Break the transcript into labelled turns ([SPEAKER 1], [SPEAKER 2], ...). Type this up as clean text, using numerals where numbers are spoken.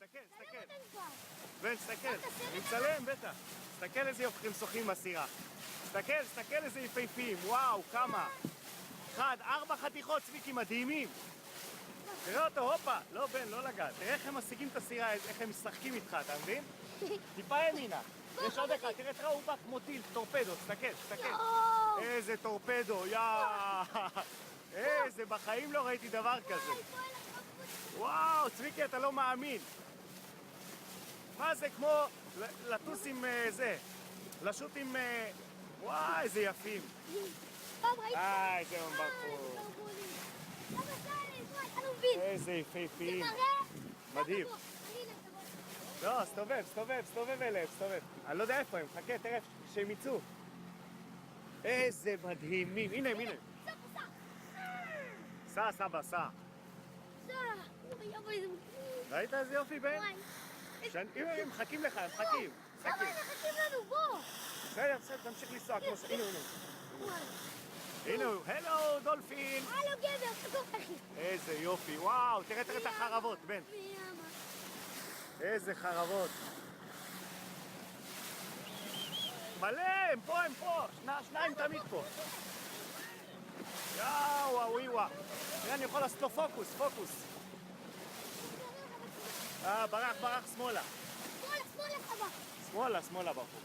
[SPEAKER 1] תסתכל.
[SPEAKER 2] צלם אותם כבר.
[SPEAKER 1] בן, תסתכל.
[SPEAKER 2] אתה סרט
[SPEAKER 1] אני מצלם, בטח. תסתכל איזה יופכים שוחים בסירה. תסתכל איזה יפהפים. וואו, כמה. 4 חתיכות צביקי מדהימים. תראה אותו, הופה. לא, בן, לא לגעת. תראה איך הם משיגים את הסירה, איך הם משחקים איתך, אתה מבין? טיפה ימינה. יש עוד אחד, תראה, הוא בא כמו טיל, טורפדו. תסתכל.
[SPEAKER 2] יואו.
[SPEAKER 1] איזה טורפדו, איזה, בחיים לא ראיתי דבר כזה. וואו, צביקי, אתה לא מאמין. מה זה כמו לטוס עם זה, לשוט עם... וואי, איזה יפים.
[SPEAKER 2] פעם ראיתי...
[SPEAKER 1] איזה ברחו.
[SPEAKER 2] אבא סלם, וואי, אתה לא מבין.
[SPEAKER 1] איזה יפהפים.
[SPEAKER 2] זה מראה...
[SPEAKER 1] מדהים.
[SPEAKER 2] אני אלך,
[SPEAKER 1] לא, סתובב אליהם, סתובב. אני לא יודע איפה הם, חכה, תראה שהם יצאו. איזה מדהימים. הנה. סע.
[SPEAKER 2] סע. אוי, איזה...
[SPEAKER 1] ראית איזה יופי, בן?
[SPEAKER 2] וואי.
[SPEAKER 1] הם מחכים לך, הם מחכים.
[SPEAKER 2] למה הם מחכים לנו? בוא.
[SPEAKER 1] בסדר, תמשיך לנסוע כמו ש... הנה.
[SPEAKER 2] וואי.
[SPEAKER 1] הנה הוא, הלו דולפין.
[SPEAKER 2] הלו גבר, חזור אחי.
[SPEAKER 1] איזה יופי, וואו, תראה את החרבות, בן. איזה חרבות. מלא, הם פה. שניים תמיד פה. וואו. תראה, אני יכול לעשות לו פוקוס. ברח שמאלה.
[SPEAKER 2] שמאלה, חבר.
[SPEAKER 1] שמאלה ברחו.